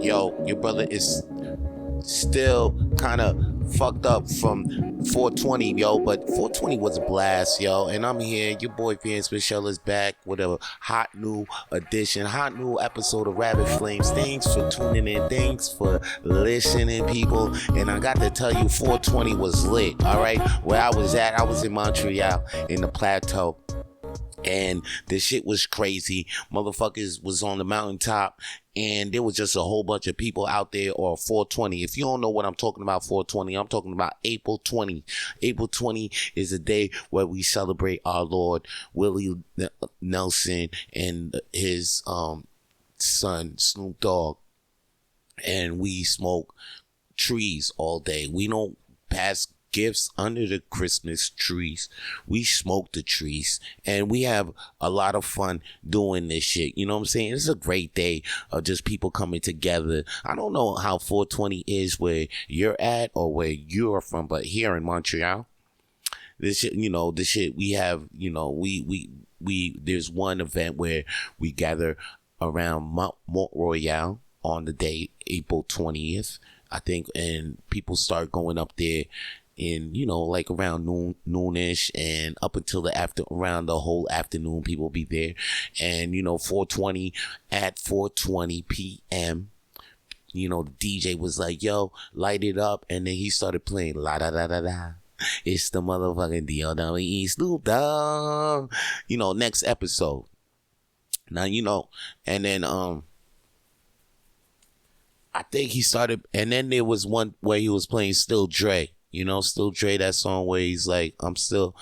yo, your brother is still kind of fucked up from 420, yo, but 420 was a blast, yo, and I'm here. Your boy Vance Michelle is back with a hot new edition, hot new episode of Rabbit Flames. Thanks for tuning in, thanks for listening, people, and I got to tell you, 420 was lit, all right? Where I was at, I was in Montreal, in the Plateau, and the shit was crazy. Motherfuckers was on the mountaintop, and there was just a whole bunch of people out there. Or 420. If you don't know what I'm talking about, 420, I'm talking about April 20. April 20 is a day where we celebrate our Lord Willie Nelson and his son Snoop Dogg, and we smoke trees all day. We don't pass gifts under the Christmas trees. We smoke the trees, and we have a lot of fun doing this shit. You know what I'm saying? It's a great day of just people coming together. I don't know how 420 is where you're at or where you're from, but here in Montreal, this shit, this shit we have, we there's one event where we gather around Mont Royal on the day April 20th, I think, and people start going up there in, like around noonish, and up until around the whole afternoon, people be there. And 420, at 4:20 p.m., the DJ was like, yo, light it up, and then he started playing la da da da da. It's the motherfucking D.O.W.E. Snoop Dogg. Next episode. Now, and then I think he started, and then there was one where he was playing Still Dre. Still Dre, that song where he's like, I'm still,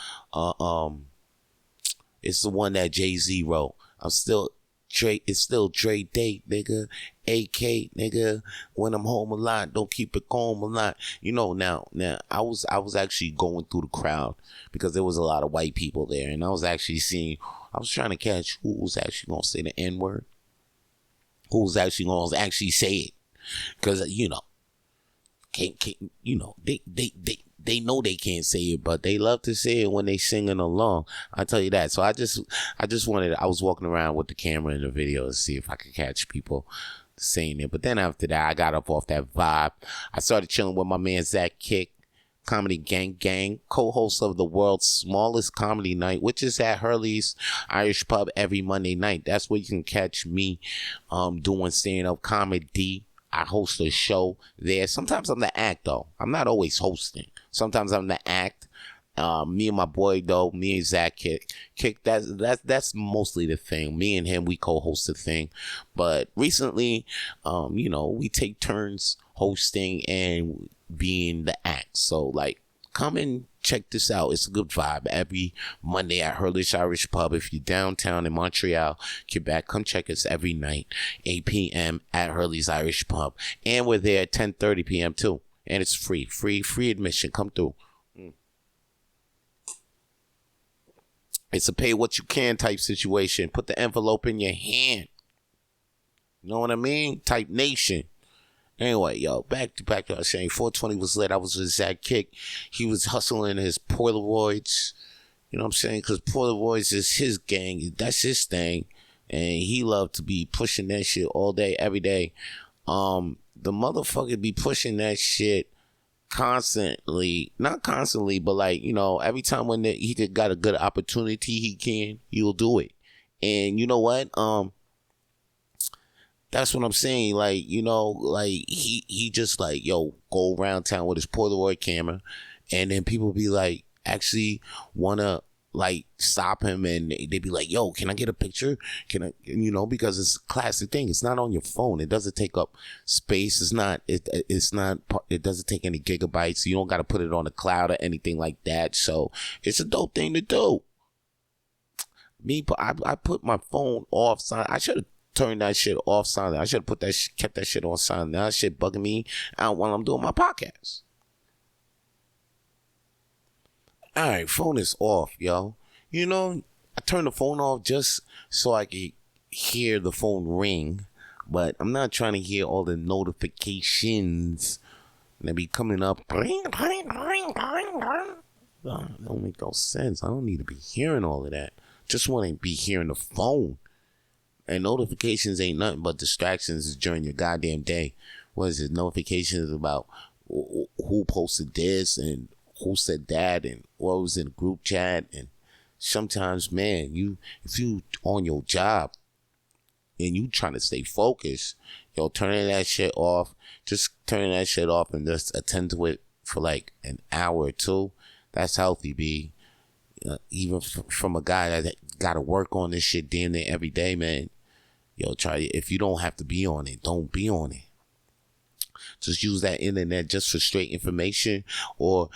it's the one that Jay-Z wrote. I'm still Dre, it's still Dre Day, nigga. AK, nigga. When I'm home a lot, don't keep it home a lot. Now, I was actually going through the crowd because there was a lot of white people there, and I was trying to catch who was actually going to say the N-word. Who was actually going to actually say it. Because, they know they can't say it, but they love to say it when they singing along. I tell you that. So I was walking around with the camera in the video to see if I could catch people saying it. But then after that, I got up off that vibe. I started chilling with my man Zach Kick, Comedy Gang, co-host of the world's smallest comedy night, which is at Hurley's Irish Pub every Monday night. That's where you can catch me doing stand-up comedy. I host a show there. Sometimes I'm the act, though. I'm not always hosting. Sometimes I'm the act. Me and my boy, though, me and Zach Kick, that's mostly the thing. Me and him, we co-host the thing. But recently, we take turns hosting and being the act. So, like, come and check this out. It's a good vibe. Every Monday at Hurley's Irish Pub. If you're downtown in Montreal, Quebec, come check us every night, 8 p.m. at Hurley's Irish Pub. And we're there at 10:30 p.m. too. And it's free admission. Come through. It's a pay what you can type situation. Put the envelope in your hand. You know what I mean? Type nation. Anyway, yo, back to what I was saying. 420 was lit. I was with Zach Kick. He was hustling his Polaroids. You know what I'm saying? Because Polaroids is his gang. That's his thing. And he loved to be pushing that shit all day, every day. The motherfucker be pushing that shit constantly. Not constantly, but like, every time when he got a good opportunity, he'll do it. And you know what? That's what I'm saying. Like, he just like, yo, go around town with his Polaroid camera, and then people be like, actually wanna like stop him, and they be like, yo, can I get a picture? Can I, because it's a classic thing. It's not on your phone. It doesn't take up space. It doesn't take any gigabytes. You don't got to put it on the cloud or anything like that. So it's a dope thing to do. I put my phone off silent. I should have turned that shit off silent. I should have kept that shit on silent. Now that shit bugging me out while I'm doing my podcast. All right, phone is off, yo. I turned the phone off just so I could hear the phone ring, but I'm not trying to hear all the notifications that be coming up. Bling, bling, bling, bling, bling. That don't make no sense. I don't need to be hearing all of that. Just want to be hearing the phone. And notifications ain't nothing but distractions during your goddamn day. What is it? Notifications about who posted this and who said that and what was in the group chat. And sometimes, man, if you on your job and you trying to stay focused, turning that shit off, just turning that shit off and just attend to it for like an hour or two. That's healthy, B. Even from a guy that got to work on this shit damn near every day, man. Try, if you don't have to be on it, don't be on it. Just use that internet just for straight information, or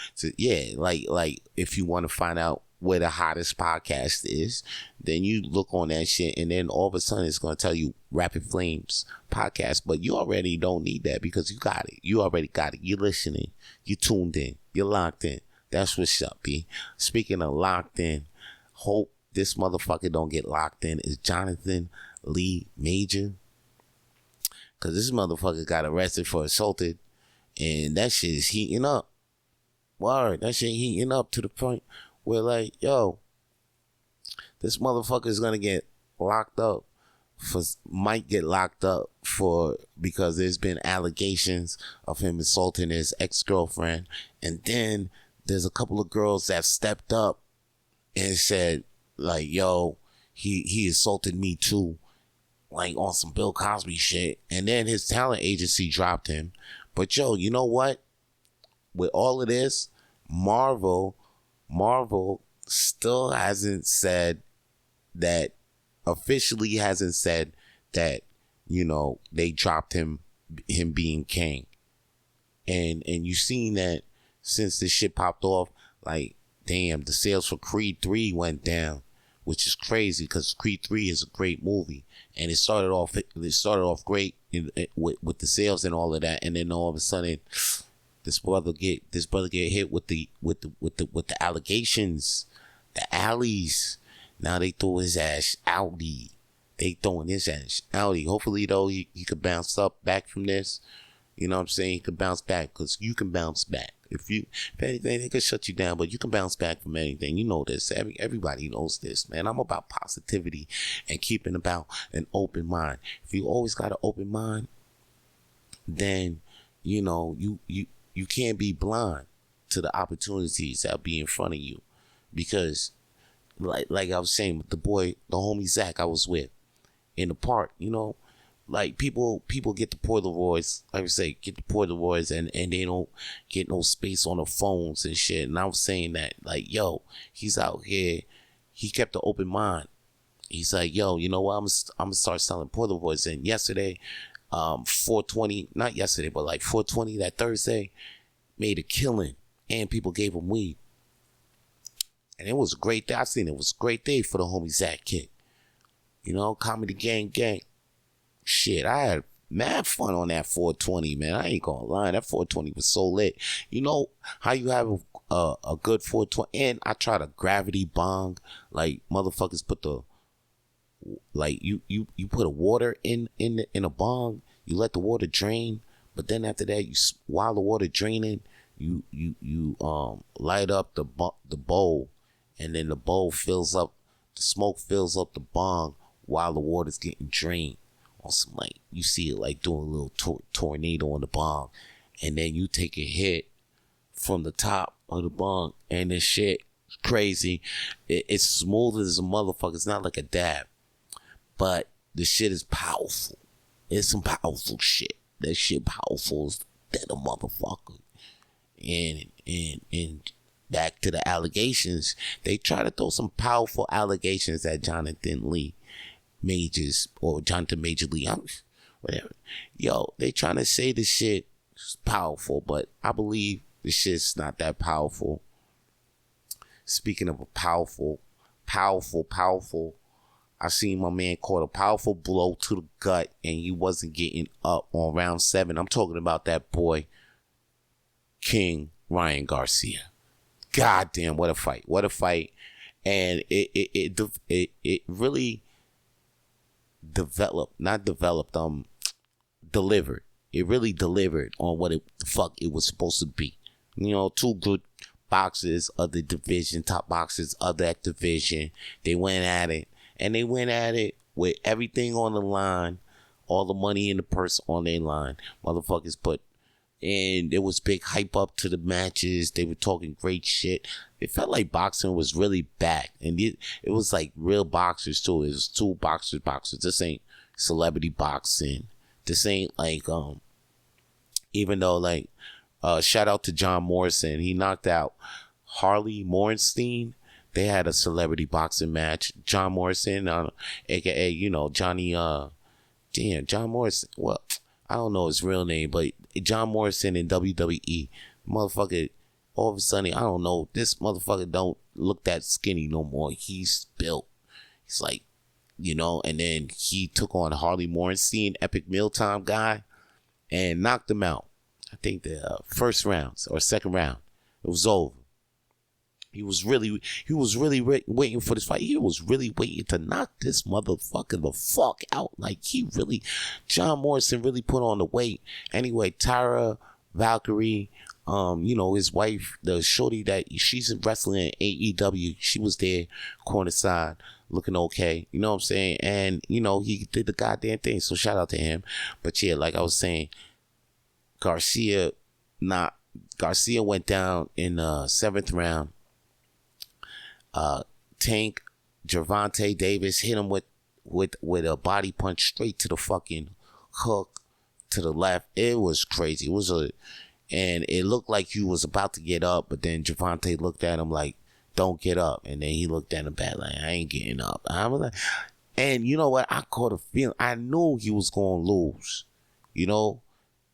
like if you want to find out where the hottest podcast is, then you look on that shit, and then all of a sudden it's going to tell you Rapid Flames podcast. But you already don't need that because you got it. You already got it. You're listening. You tuned in. You're locked in. That's what's up, B. Speaking of locked in, hope this motherfucker don't get locked in is Jonathan Lee Major. Because this motherfucker got arrested for assaulted, and that shit is heating up. Word, that shit heating up to the point where, like, this motherfucker is gonna get locked up might get locked up because there's been allegations of him assaulting his ex-girlfriend, and then there's a couple of girls that stepped up and said, like, he assaulted me too, like on some Bill Cosby shit, and then his talent agency dropped him. But you know what? With all of this, Marvel still hasn't said that, officially hasn't said that, they dropped him being king. And you seen that since this shit popped off, like, damn, the sales for Creed 3 went down, which is crazy because Creed 3 is a great movie, and it started off great with the sales and all of that, and then all of a sudden this brother get hit with the allegations, the alleys. Now they throw his ass out. They throwing his ass out. Hopefully though he could bounce up back from this. You know what I'm saying? He could bounce back, because you can bounce back. If anything, they could shut you down, but you can bounce back from anything. You know this. Everybody knows this, man. I'm about positivity and keeping about an open mind. If you always got an open mind, then you can't be blind to the opportunities that'll be in front of you. Because like I was saying with the homie Zach I was with in the park, like people get the Polaroids, like I say, get the Polaroids, and they don't get no space on the phones and shit. And I was saying that, like, he's out here, he kept an open mind. He's like, you know what, I'm gonna start selling Polaroids. And yesterday, 420, not yesterday, but like 420 that Thursday, made a killing, and people gave him weed. And it was a great day. I seen it was a great day for the homie Zach Kid. Comedy gang. Shit, I had mad fun on that 420, man. I ain't gonna lie. That 420 was so lit. You know how you have a good 420, and I tried a gravity bong. Like, motherfuckers put you put a water in a bong. You let the water drain, but then after that, while the water draining, you light up the bowl, and then the bowl fills up, the smoke fills up the bong while the water's getting drained. On some, like, you see it like doing a little tornado on the bong, and then you take a hit from the top of the bong, and this shit is crazy. It's smooth as a motherfucker. It's not like a dab, but the shit is powerful. It's some powerful shit. That shit powerful than a motherfucker. And back to the allegations, they try to throw some powerful allegations at Jonathan Lee Majors, or Jonathan Major Lee, whatever. They trying to say this shit is powerful, but I believe this shit's not that powerful. Speaking of a powerful, I seen my man caught a powerful blow to the gut, and he wasn't getting up on round 7. I'm talking about that boy, King Ryan Garcia. Goddamn, what a fight. And it really delivered. It really delivered on what the fuck it was supposed to be. Two good boxers of the division, top boxers of that division. They went at it, and they went at it with everything on the line, all the money in the purse on their line. Motherfuckers put, and there was big hype up to the matches. They were talking great shit. It felt like boxing was really back, and it was like real boxers too. It was two boxers. This ain't celebrity boxing. This ain't like even though like shout out to John Morrison. He knocked out Harley Morenstein. They had a celebrity boxing match. John Morrison, aka Johnny. John Morrison. Well, I don't know his real name, but John Morrison in WWE, motherfucker. All of a sudden, I don't know. This motherfucker don't look that skinny no more. He's built. He's like, and then he took on Harley Morenstein, Epic Mealtime guy, and knocked him out. I think the first round or second round, it was over. He was really waiting for this fight. He was really waiting to knock this motherfucker the fuck out. Like John Morrison really put on the weight. Anyway, Tyra Valkyrie, his wife, the shorty that she's wrestling in AEW, she was there, corner side, looking okay. You know what I'm saying? And he did the goddamn thing. So shout out to him. But yeah, like I was saying, Garcia went down in the 7th round. Tank Gervonta Davis hit him with a body punch straight to the fucking hook to the left. It was crazy. And it looked like he was about to get up, but then Gervonta looked at him like, "Don't get up." And then he looked at him back like, "I ain't getting up." I was like, and you know what? I caught a feeling. I knew he was gonna lose.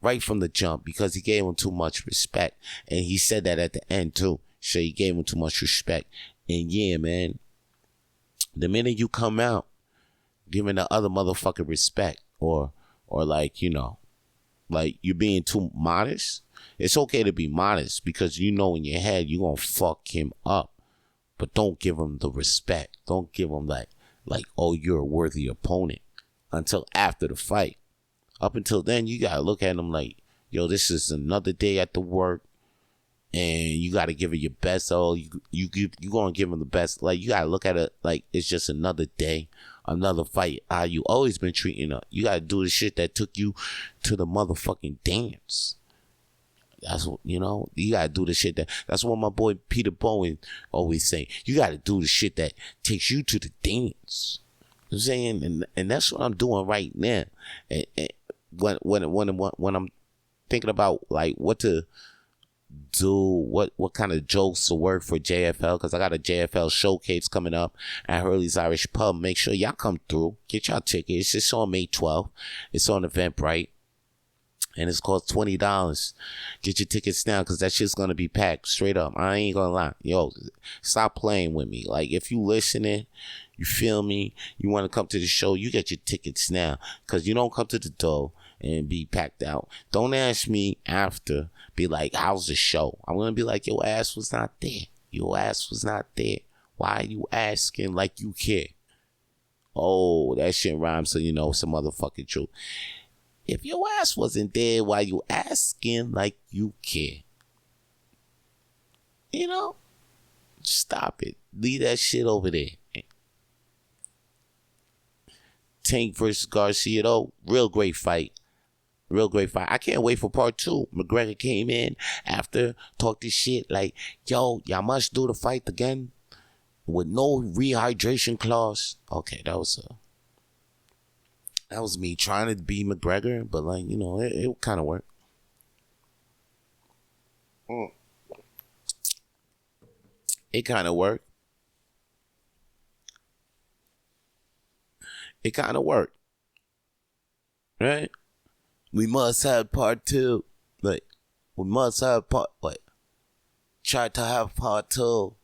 Right from the jump, because he gave him too much respect, and he said that at the end too. So he gave him too much respect. And yeah, man, the minute you come out giving the other motherfucker respect or like, like you're being too modest, it's okay to be modest because in your head you're going to fuck him up. But don't give him the respect. Don't give him like, oh, you're a worthy opponent until after the fight. Up until then, you got to look at him like, yo, this is another day at the work. And you got to give it your best. Oh, you going to give him the best. Like, you got to look at it like it's just another day, another fight. How you always been treating her. You got to do the shit that took you to the motherfucking dance. That's what, you got to do the shit that's what my boy Peter Bowen always say. You got to do the shit that takes you to the dance. You know what I'm saying? And that's what I'm doing right now. And when I'm thinking about like what to do, what kind of jokes to work for JFL, because I got a JFL showcase coming up at Hurley's Irish Pub. Make sure y'all come through, get y'all tickets. It's on May 12th. It's on Eventbrite, and it's cost $20. Get your tickets now, because that shit's gonna be packed straight up. I ain't gonna lie. Yo, stop playing with me. Like, if you listening, you feel me, you want to come to the show, you get your tickets now, because you don't come to the door and be packed out. Don't ask me after, be like, how's the show? I'm going to be like, your ass was not there. Your ass was not there. Why are you asking like you care? Oh, that shit rhymes, so some motherfucking truth. If your ass wasn't there, why you asking like you care? Stop it. Leave that shit over there. Tank versus Garcia, though, real great fight. I can't wait for part 2. McGregor came in after, talked this shit like, yo, y'all must do the fight again with no rehydration clause. Okay, that was me trying to be McGregor, but like, it kind of worked. It kind of worked. Right? We must have part 2. Like, we must have try to have part 2.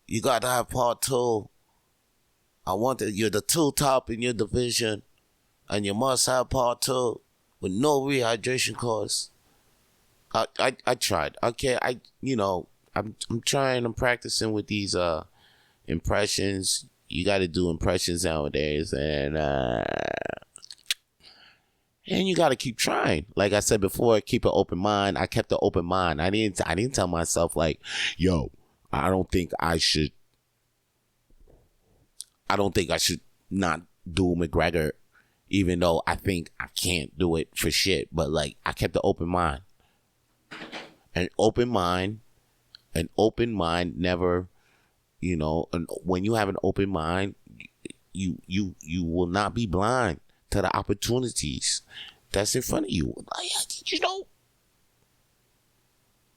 You got to have part 2. You're the 2 top in your division, and you must have part 2 with no rehydration course. I tried. Okay, I'm trying. I'm practicing with these impressions. You got to do impressions nowadays, and you got to keep trying. Like I said before, keep an open mind. I kept an open mind. I didn't tell myself like, yo, I don't think I should not do McGregor, even though I think I can't do it for shit. But like, I kept an open mind. An open mind never, when you have an open mind, you will not be blind to the opportunities that's in front of you. Like,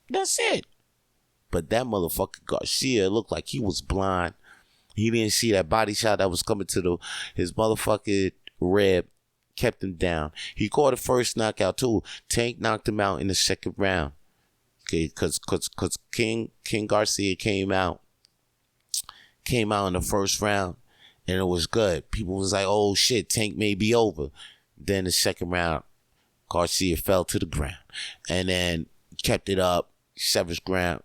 that's it. But that motherfucker Garcia looked like he was blind. He didn't see that body shot that was coming to his motherfucking rib. Kept him down. He caught the first knockout too. Tank knocked him out in the second round. Okay, cause King Garcia came out in the first round, and it was good. People was like, "Oh shit, Tank may be over." Then the second round, Garcia fell to the ground, and then kept it up. Seventh round,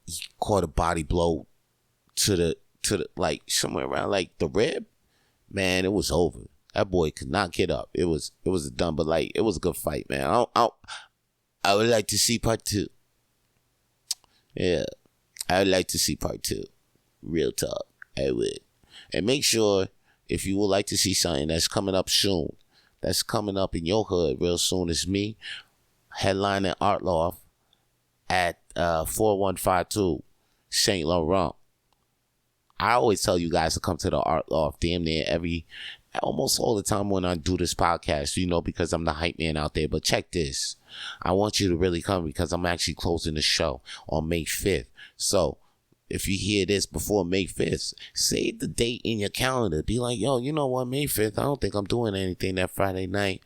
he caught a body blow to the like somewhere around like the rib. Man, it was over. That boy could not get up. It was done, but like, it was a good fight, man. I would like to see part 2. Yeah, I would like to see part 2. Real talk, I would. And make sure, if you would like to see something that's coming up soon, that's coming up in your hood real soon, is me, Headliner Art Loft at 4152 St. Laurent. I always tell you guys to come to the Art Loft damn near almost all the time when I do this podcast, because I'm the hype man out there. But check this. I want you to really come, because I'm actually closing the show on May 5th. So if you hear this before May 5th, save the date in your calendar. Be like, yo, you know what, May 5th, I don't think I'm doing anything that Friday night.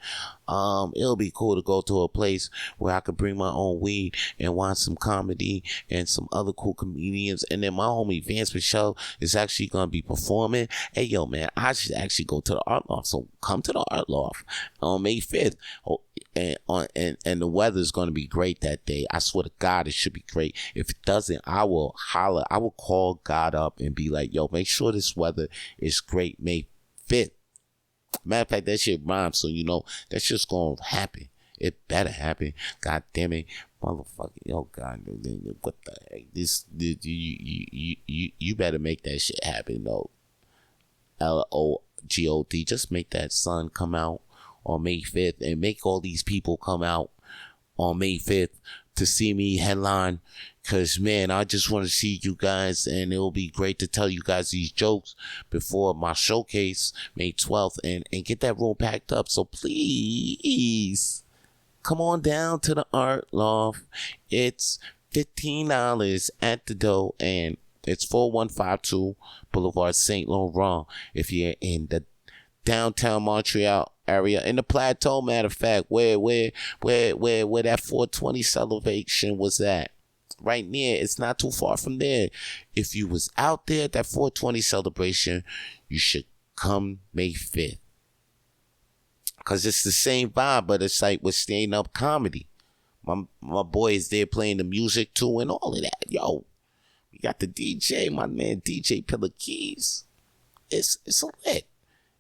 It'll be cool to go to a place where I could bring my own weed and watch some comedy and some other cool comedians. And then my homie Vance is actually going to be performing. Hey, yo, man, I should actually go to the Art Loft. So come to the Art Loft on May 5th. And the weather's going to be great that day. I swear to God, it should be great. If it doesn't, I will holler. I will call God up and be like, yo, make sure this weather is great May 5th. Matter of fact, that shit rhymes, so that shit's going to happen. It better happen. God damn it. Motherfucker. Yo, God, what the heck? You better make that shit happen, though. LOGOD. Just make that sun come out on May 5th, and make all these people come out on May 5th to see me headline, because man, I just want to see you guys, and it'll be great to tell you guys these jokes before my showcase May 12th, and get that room packed up. So please come on down to the Art Loft. It's $15 at the door, and it's 4152 Boulevard St. Laurent. If you're in the downtown Montreal area, in the Plateau, matter of fact, where that 420 celebration was at, right near, it's not too far from there. If you was out there at that 420 celebration, you should come May 5th, because it's the same vibe, but it's like with stand-up comedy. My boy is there playing the music too and all of that. Yo, we got the DJ, my man DJ Pillar Keys. It's a lit.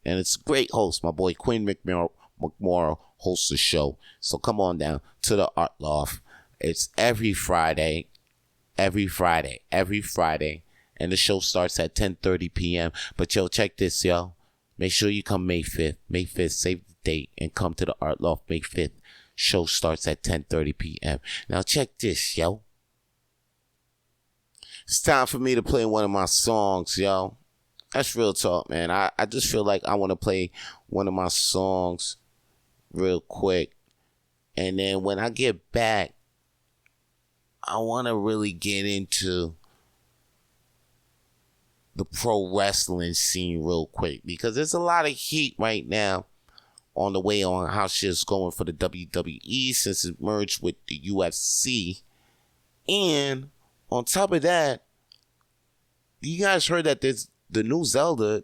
And it's a great host. My boy Quinn McMorrow hosts the show. So come on down to the Art Loft. It's every Friday. And the show starts at 10:30 p.m. But yo, check this, yo. Make sure you come May 5th. May 5th, save the date and come to the Art Loft May 5th. Show starts at 10:30 p.m. Now check this, yo. It's time for me to play one of my songs, yo. That's real talk, man. I just feel like I want to play one of my songs real quick. And then when I get back, I want to really get into the pro wrestling scene real quick, because there's a lot of heat right now on the way on how shit's going for the WWE since it merged with the UFC. And on top of that, you guys heard that there's the new Zelda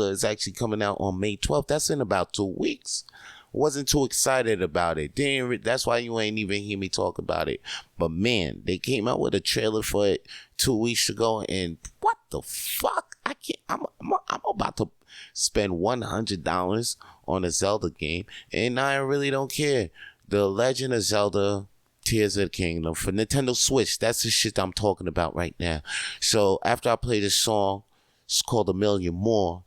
is actually coming out on May 12th. That's in about 2 weeks. Wasn't too excited about it. That's why you ain't even hear me talk about it. But man, they came out with a trailer for it 2 weeks ago, and what the fuck? I can't. I'm about to spend $100 on a Zelda game, and I really don't care. The Legend of Zelda Tears of the Kingdom for Nintendo Switch. That's the shit I'm talking about right now. So after I play this song, it's called A Million More.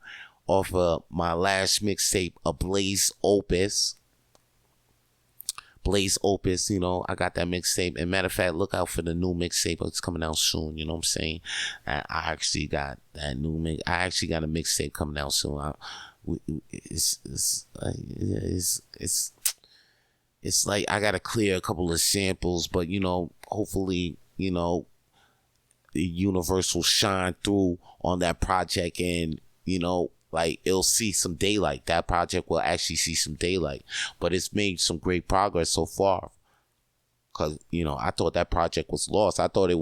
off of my last mixtape, A Blaze Opus. Blaze Opus, you know, I got that mixtape. And matter of fact, look out for the new mixtape. It's coming out soon, you know what I'm saying? I actually got that I actually got a mixtape coming out soon. It's like I gotta clear a couple of samples, but you know, hopefully, you know, the universe will shine through on that project, and you know, like it'll see some daylight. That project will actually see some daylight, but it's made some great progress so far. Cause you know, I thought that project was lost. I thought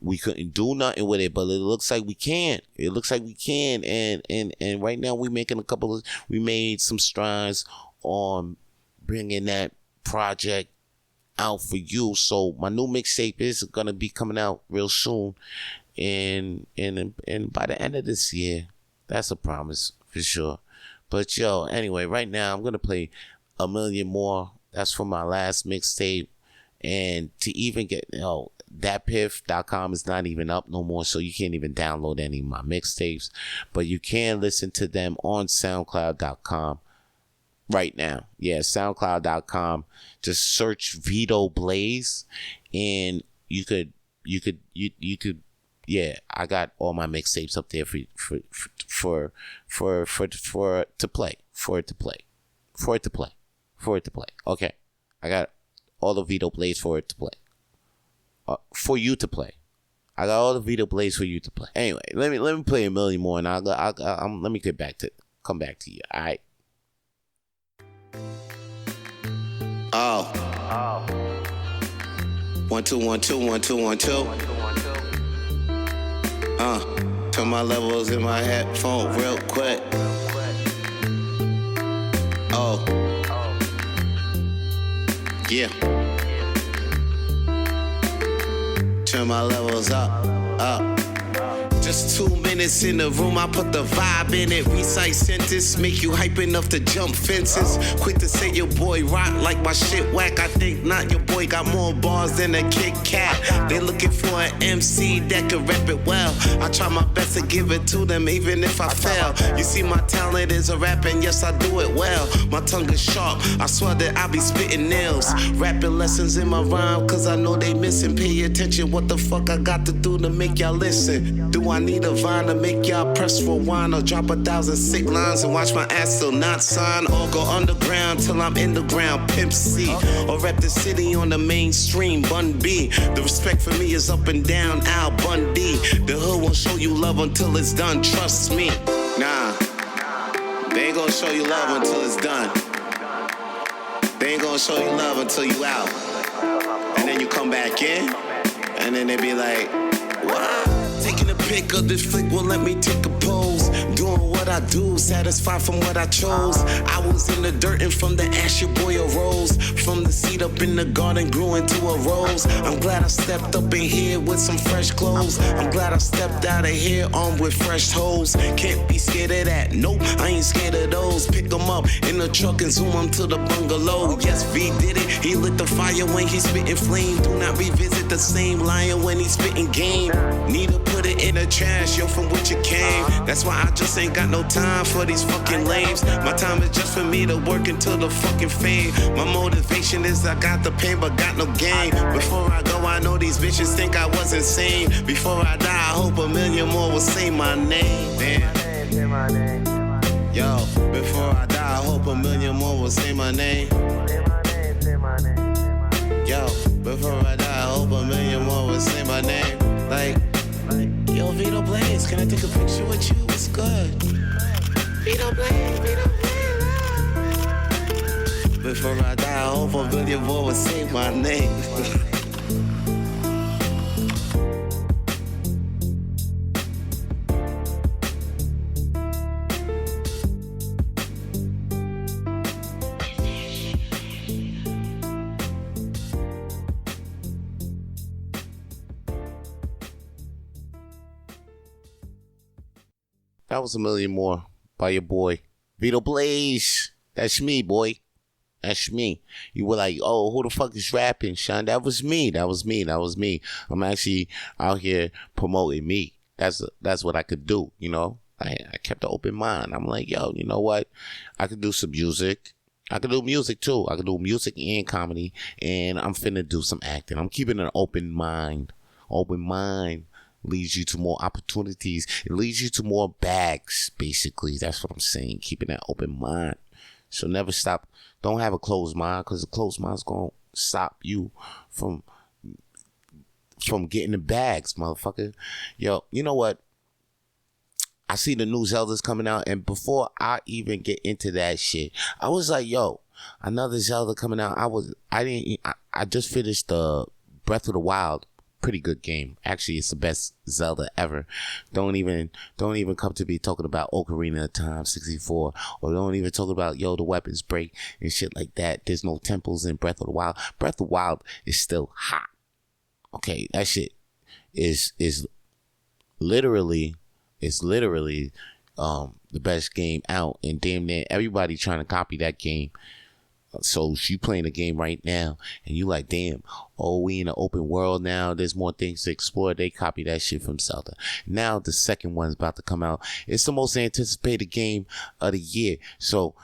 we couldn't do nothing with it, but it looks like we can. It looks like we can, and right now we made some strides on bringing that project out for you. So my new mixtape is gonna be coming out real soon, and by the end of this year. That's a promise for sure. But yo, anyway, right now I'm gonna play A Million More. That's from my last mixtape. And to even get, you know, thatpiff.com is not even up no more, so you can't even download any of my mixtapes. But you can listen to them on SoundCloud.com right now. Yeah, SoundCloud.com. Just search Vito Blaze, and you could. Yeah, I got all my mixtapes up there for it to play. Okay, I got all the Vito Blaze for it to play. For you to play. I got all the Vito Blaze for you to play. Anyway, let me play A Million More, and let me come back to you. All right. Oh. 1 2 1 2 1 2 1 2. Turn my levels in my headphone real quick. Oh. Yeah. Turn my levels up. Just 2 minutes in the room, I put the vibe in it. Recite sentence, make you hype enough to jump fences. Quick to say your boy rock like my shit whack. I think not, your boy got more bars than a Kit Kat. They looking for an MC that can rap it well. I try my best to give it to them even if I fail. You see my talent is a rap, and yes I do it well. My tongue is sharp, I swear that I be spitting nails. Rapping lessons in my rhyme, cause I know they missing. Pay attention, what the fuck I got to do to make y'all listen? Do I need a vine to make y'all press rewind, or drop 1,000 sick lines and watch my ass still not sign, or go underground till I'm in the ground, Pimp C, or rap the city on the mainstream, Bun B. The respect for me is up and down, Al Bundy. The hood won't show you love until it's done, trust me. Nah, they ain't gonna show you love until it's done. They ain't gonna show you love until you out. And then you come back in, and then they be like, what? Taking a pic of this flick will let me take a pose. Doing what I do, satisfied from what I chose. I was in the dirt, and from the ash your boy arose. From the seed up in the garden grew into a rose. I'm glad I stepped up in here with some fresh clothes. I'm glad I stepped out of here armed with fresh hoes. Can't be scared of that, nope, I ain't scared of those. Pick them up in the truck and zoom them to the bungalow. Yes, V did it, he lit the fire when he spitting flame. Do not revisit the same lion when he spitting game. Need to put it in the trash, yo, from which it came. That's why I just ain't got no time for these fucking lames. My time is just for me to work until the fucking fame. My motivation is I got the pain but got no gain. Before I go, I know these bitches think I was insane. Before I die, I hope 1 million more will say my name. Damn. Yo, before I die, I hope 1 million more will say my name. Yo, before I die, I hope 1 million more will say my name. Like, yo, Vito Blaze, can I take a picture with you? What's good? Vito Blaze, Vito Blaze. Before I die, I hope 1 million more will say my name. That was 1 million more by your boy Vito Blaze. That's me, boy. That's me. You were like, oh, who the fuck is rapping, Sean? That was me. I'm actually out here promoting me. That's what I could do, you know. I kept an open mind. I'm like, yo, you know what? I could do some music. I could do music too. I could do music and comedy, and I'm finna do some acting. I'm keeping an open mind. Open mind leads you to more opportunities. It leads you to more bags, basically. That's what I'm saying. Keeping that open mind. So never stop. Don't have a closed mind, because a closed mind's gonna stop you from getting the bags, motherfucker. Yo, you know what? I see the new Zeldas coming out, and before I even get into that shit, I was like, yo, another Zelda coming out. I just finished the Breath of the Wild. Pretty good game. Actually, it's the best Zelda ever. Don't even come to be talking about Ocarina of Time 64, or don't even talk about, yo, the weapons break and shit like that. There's no temples in Breath of the Wild. Breath of the Wild is still hot. Okay, that shit is literally the best game out, and damn near everybody trying to copy that game. So if you playing the game right now and you like, damn, oh, we in an open world now, there's more things to explore, they copy that shit from Zelda. Now the second one's about to come out. It's the most anticipated game of the year. So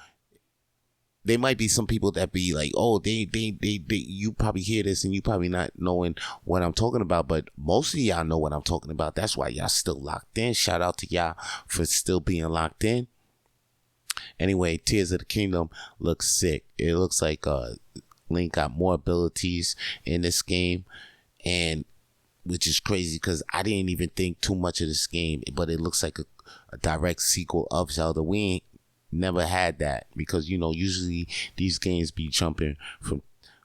there might be some people that be like, oh, they you probably hear this and you probably not knowing what I'm talking about, but most of y'all know what I'm talking about. That's why y'all still locked in. Shout out to y'all for still being locked in. Anyway, Tears of the Kingdom looks sick. It looks like Link got more abilities in this game, and which is crazy because I didn't even think too much of this game, but it looks like a direct sequel of Zelda. We ain't never had that, because you know usually these games be jumping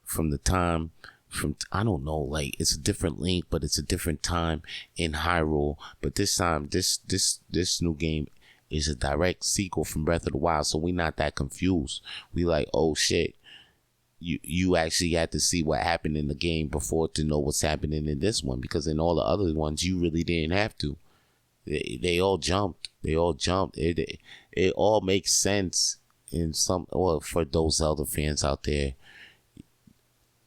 from the time from, I don't know, like it's a different Link, but it's a different time in Hyrule. But this time, this new game is a direct sequel from Breath of the Wild, so we not that confused. We like, oh shit, you actually had to see what happened in the game before to know what's happening in this one, because in all the other ones you really didn't have to. They all jumped. It all makes sense in some, or for those Zelda fans out there.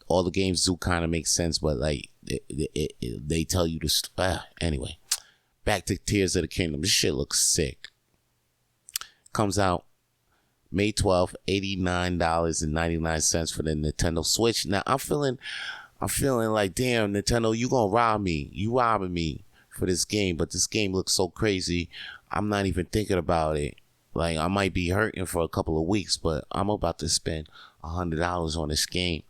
All the games do kind of make sense, but like they tell you to. Anyway, back to Tears of the Kingdom. This shit looks sick. Comes out May 12th, $89.99 for the Nintendo Switch. Now I'm feeling like, damn, Nintendo, you gonna rob me. You robbing me for this game, but this game looks so crazy, I'm not even thinking about it. Like, I might be hurting for a couple of weeks, but I'm about to spend $100 on this game.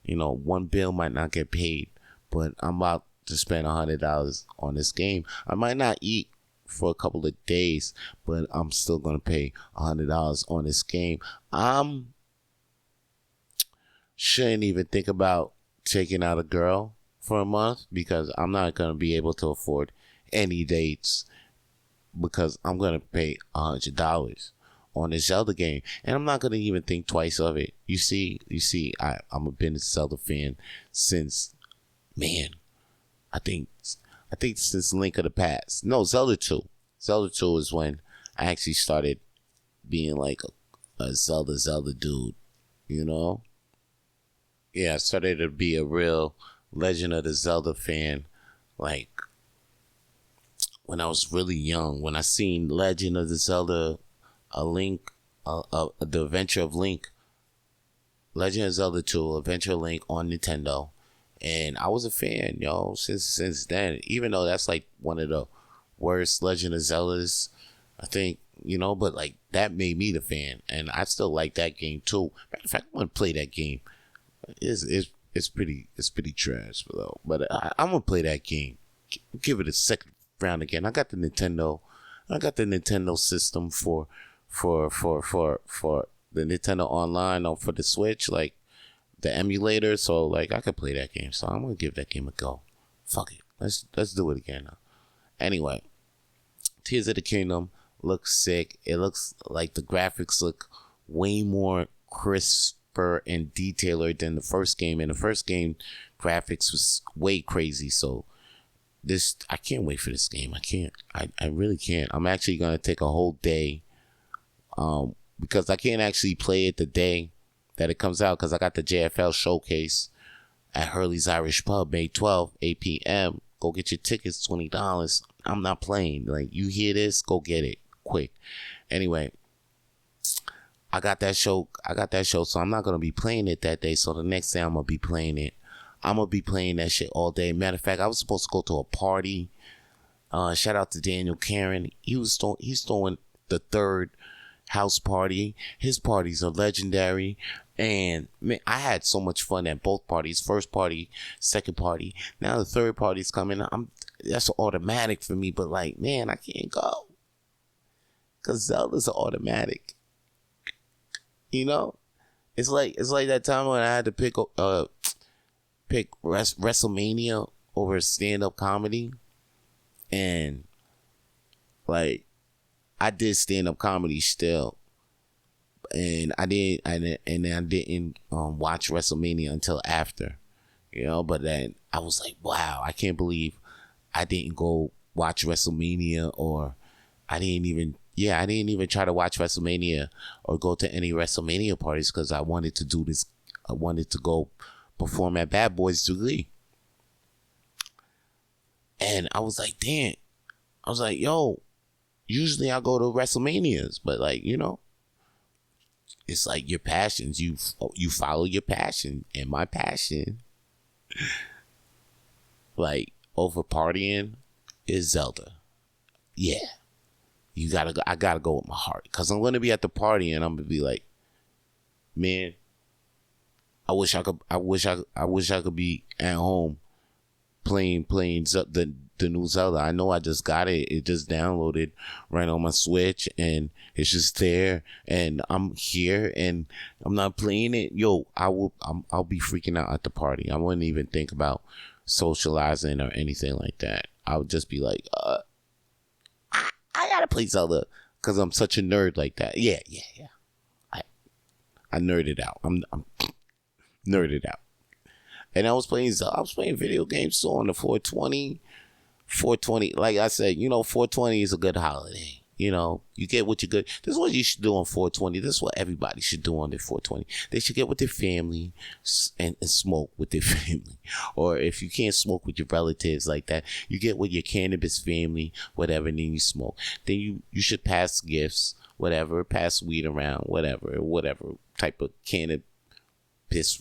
You know, one bill might not get paid, but I'm about to spend $100 on this game. I might not eat for a couple of days, but I'm still gonna pay $100 on this game. Shouldn't even think about taking out a girl for a month, because I'm not gonna be able to afford any dates, because I'm gonna pay $100 on this Zelda game, and I'm not gonna even think twice of it. You see, I'm a been a Zelda fan since, man, I think since Link of the Past. No, Zelda 2. Zelda 2 is when I actually started being like a Zelda dude, you know? Yeah, I started to be a real Legend of the Zelda fan, like when I was really young. When I seen Legend of the Zelda, the Adventure of Link, Legend of Zelda 2, Adventure of Link on Nintendo. And I was a fan, yo, since then. Even though that's like one of the worst Legend of Zeldas, I think, you know, but like that made me the fan, and I still like that game too. Matter of fact, I want to play that game. It's pretty trash though, but I'm gonna play that game. Give it a second round again. I got the Nintendo system for the Nintendo Online, or for the Switch, like the emulator, so like I could play that game. So I'm gonna give that game a go. Fuck it, let's do it again now. Anyway, Tears of the Kingdom looks sick. It looks like the graphics look way more crisper and detailer than the first game. And the first game graphics was way crazy. So I can't wait for this game. I really can't. I'm actually gonna take a whole day, because I can't actually play it the day that it comes out, because I got the JFL showcase at Hurley's Irish Pub May 12th, 8 p.m. Go get your tickets, $20. I'm not playing. Like, you hear this, go get it. quick. Anyway, I got that show, so I'm not gonna be playing it that day. So the next day I'm gonna be playing it. I'm gonna be playing that shit all day. Matter of fact, I was supposed to go to a party. Shout out to Daniel Karen. He's throwing the third house party. His parties are legendary. And man, I had so much fun at both parties. First party, second party. Now the third party's coming. That's automatic for me. But like, man, I can't go. Cause Zelda's automatic. You know? It's like that time when I had to pick WrestleMania over stand-up comedy. And like, I did stand-up comedy still. And I didn't watch WrestleMania until after, but then I was like, wow, I can't believe I didn't go watch WrestleMania, or I didn't even try to watch WrestleMania or go to any WrestleMania parties, because I wanted to do this. I wanted to go perform at Bad Boys Dudley. And I was like, damn. I was like, yo, usually I go to WrestleManias, but like, it's like your passions. You follow your passion, and my passion, like over partying, is Zelda. Yeah, I gotta go with my heart, because I'm gonna be at the party and I'm gonna be like, man, I wish I could be at home playing the new Zelda. I know I just got it. It just downloaded right on my Switch, and it's just there, and I'm here, and I'm not playing it. Yo, I'll be freaking out at the party. I wouldn't even think about socializing or anything like that. I would just be like, I gotta play Zelda, because I'm such a nerd like that. Yeah. I nerded out. I'm nerded out. And I was playing video games too on the 420. 420, like I said, 420 is a good holiday. You get what you good. This is what you should do on 420. This is what everybody should do on their 420. They should get with their family and smoke with their family. Or if you can't smoke with your relatives like that, you get with your cannabis family, whatever, and then you smoke. Then you should pass gifts, whatever, pass weed around, whatever type of cannabis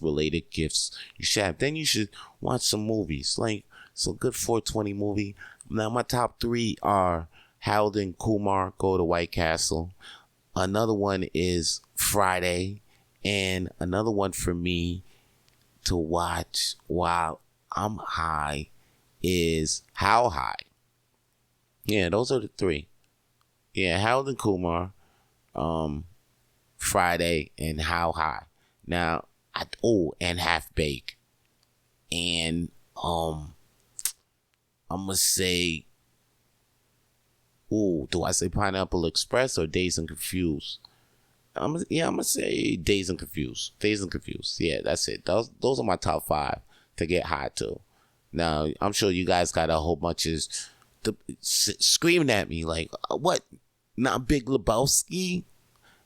related gifts you should have. Then you should watch some movies, like some good 420 movie. Now my top 3 are Harold and Kumar Go to White Castle. Another one is Friday, and another one for me to watch while I'm high is How High. Yeah, those are the 3. Yeah, Harold and Kumar, Friday, and How High. Now, and Half Baked. And I'm gonna say, do I say Pineapple Express or Dazed and Confused? I'm gonna say Dazed and Confused. Dazed and Confused. Yeah, that's it. Those are my top 5 to get high to. Now, I'm sure you guys got a whole bunch of screaming at me like, what? Not Big Lebowski?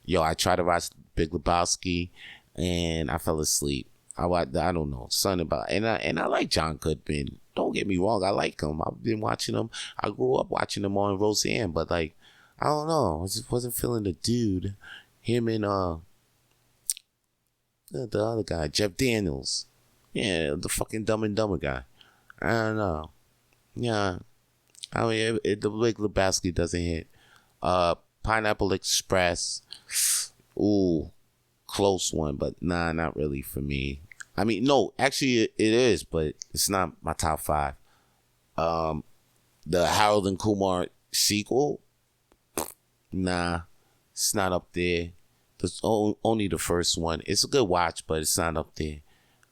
Yo, I tried to watch Big Lebowski and I fell asleep. I don't know, something about, and I like John Goodman. Don't get me wrong, I like him. I've been watching him. I grew up watching him on Roseanne, but like, I don't know, I just wasn't feeling the dude. Him and the other guy, Jeff Daniels. Yeah, the fucking Dumb and Dumber guy. I don't know. Yeah, I mean, the Big Lebowski doesn't hit. Pineapple Express. Ooh, close one, but nah, not really for me. I mean, no, actually it is, but it's not my top 5. The Harold and Kumar sequel, nah, it's not up there. It's only the first one. It's a good watch, but it's not up there.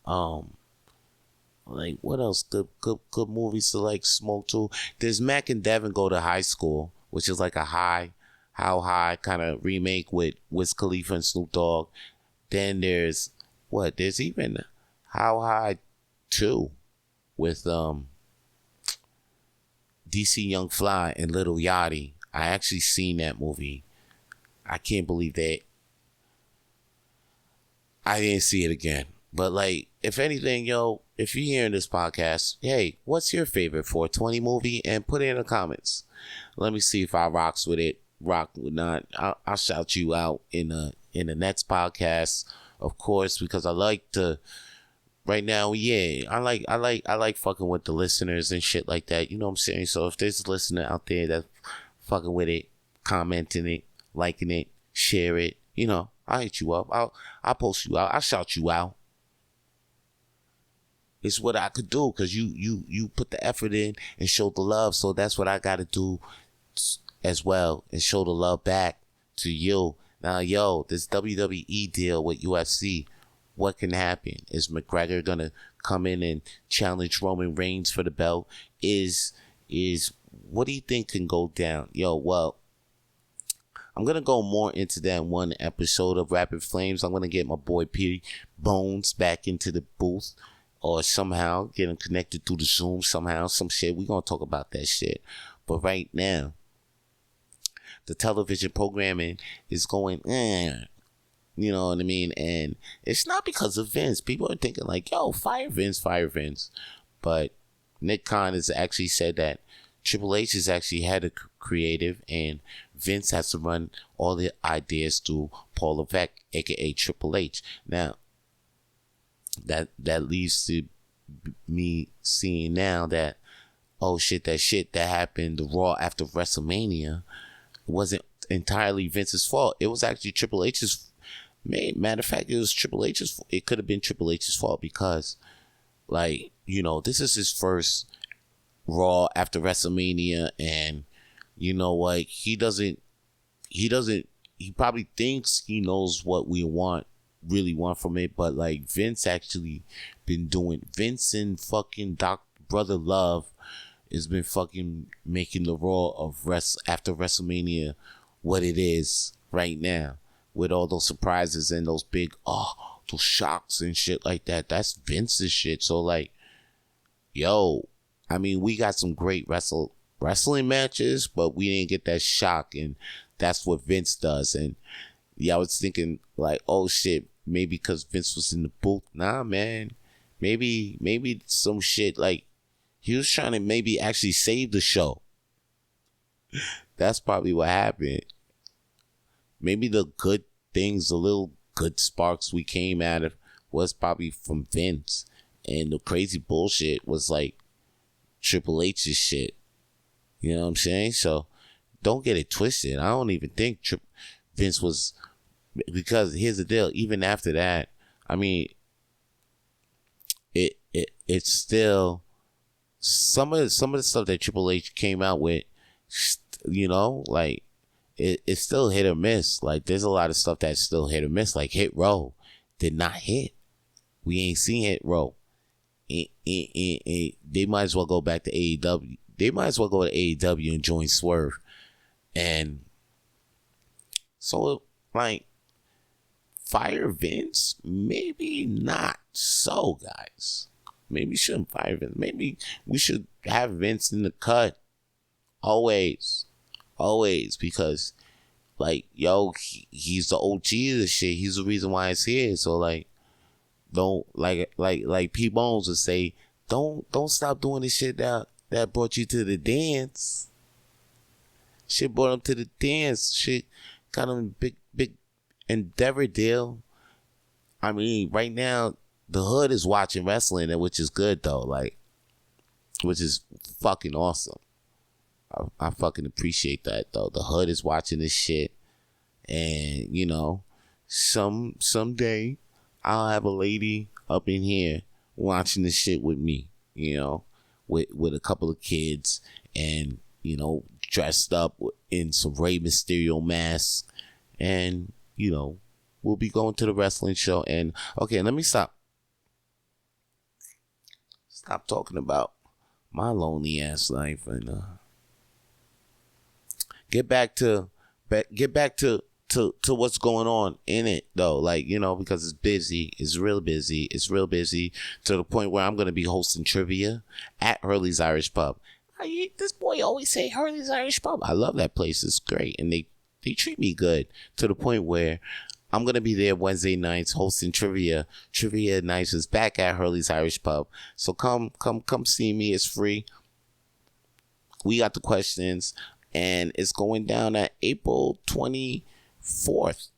Like, what else? Good movies to like smoke to. There's Mac and Devin Go to High School, which is like a How High kind of remake with Wiz Khalifa and Snoop Dogg. Then there's even How High 2 with DC Young Fly and Lil Yachty. I actually seen that movie. I can't believe that I didn't see it again. But like, if anything, yo, if you're hearing this podcast, hey, what's your favorite 420 movie? And put it in the comments. Let me see if I rocks with it. rock or not, I'll shout you out in the next podcast, of course, because I like to. Right now, yeah, I like fucking with the listeners and shit like that. You know what I'm saying? So if there's a listener out there that's fucking with it, commenting it, liking it, share it, I'll hit you up. I'll post you out. I'll shout you out. It's what I could do because you put the effort in and show the love. So that's what I got to do as well and show the love back to you. Now, this WWE deal with UFC, what can happen? Is McGregor gonna come in and challenge Roman Reigns for the belt? Is what do you think can go down? Well, I'm gonna go more into that in one episode of Rapid Flames. I'm gonna get my boy P Bones back into the booth, or somehow get him connected through the Zoom somehow, some shit. We're gonna talk about that shit. But right now, the television programming is going, you know what I mean? And it's not because of Vince. People are thinking like, fire Vince, fire Vince. But Nick Khan has actually said that Triple H has actually had a creative, and Vince has to run all the ideas through Paul Levesque, aka Triple H. Now, that leads to me seeing now that, that shit that happened, the Raw after WrestleMania, wasn't entirely Vince's fault. It was actually Triple H's. Matter of fact, it was Triple H's. It could have been Triple H's fault because, this is his first Raw after WrestleMania, and you know what? He probably thinks he knows what we really want from it, but Vince actually been doing. Vince and fucking Brother Love has been fucking making the Raw of after WrestleMania what it is right now, with all those surprises and those big those shocks and shit like that. That's Vince's shit. So we got some great wrestling matches, but we didn't get that shock, and that's what Vince does. And I was thinking shit, maybe because Vince was in the booth. Nah, man, maybe some shit he was trying to maybe actually save the show. That's probably what happened. Maybe the good things, the little good sparks we came out of was probably from Vince. And the crazy bullshit was Triple H's shit. You know what I'm saying? So don't get it twisted. I don't even think Vince was, because here's the deal. Even after that, it's still some of the stuff that Triple H came out with, it's still hit or miss. There's a lot of stuff that's still hit or miss. Hit Row did not hit. We ain't seen Hit Row. They might as well go back to AEW. They might as well go to AEW and join Swerve. And so, fire Vince? Maybe not so, guys. Maybe we shouldn't fire Vince. Maybe we should have Vince in the cut. Always, because he's the OG of the shit. He's the reason why it's here. So don't P Bones would say, don't stop doing the shit that brought you to the dance. Shit brought him to the dance. Shit got him big endeavor deal. Right now the hood is watching wrestling, which is good though. Which is fucking awesome. I fucking appreciate that though. The hood is watching this shit, and someday I'll have a lady up in here watching this shit with me. With a couple of kids, and dressed up in some Rey Mysterio masks, and we'll be going to the wrestling show. And okay, let me stop talking about my lonely ass life and get back to what's going on in it though, because it's busy. It's real busy to the point where I'm gonna be hosting trivia at Hurley's Irish Pub. This boy always say Hurley's Irish Pub. I love that place. It's great, and they treat me good to the point where I'm gonna be there Wednesday nights hosting trivia. Trivia nights is back at Hurley's Irish Pub. So come see me. It's free. We got the questions. and it's going down at April 24th.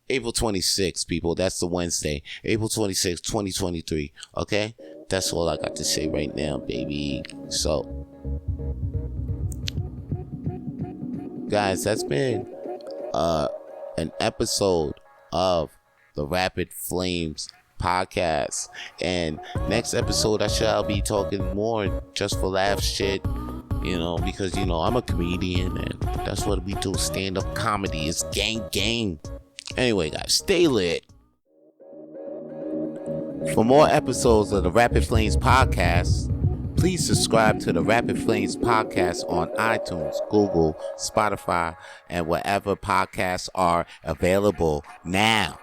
April 26th, people. That's the Wednesday. April 26th, 2023. Okay? That's all I got to say right now, baby. So, guys, that's been an episode of the Rapid Flames podcast. And next episode, I shall be talking more just for laugh shit. Because, I'm a comedian and that's what we do. Stand-up comedy. It's gang. Anyway, guys, stay lit. For more episodes of the Rapid Flames podcast, please subscribe to the Rapid Flames podcast on iTunes, Google, Spotify, and wherever podcasts are available now.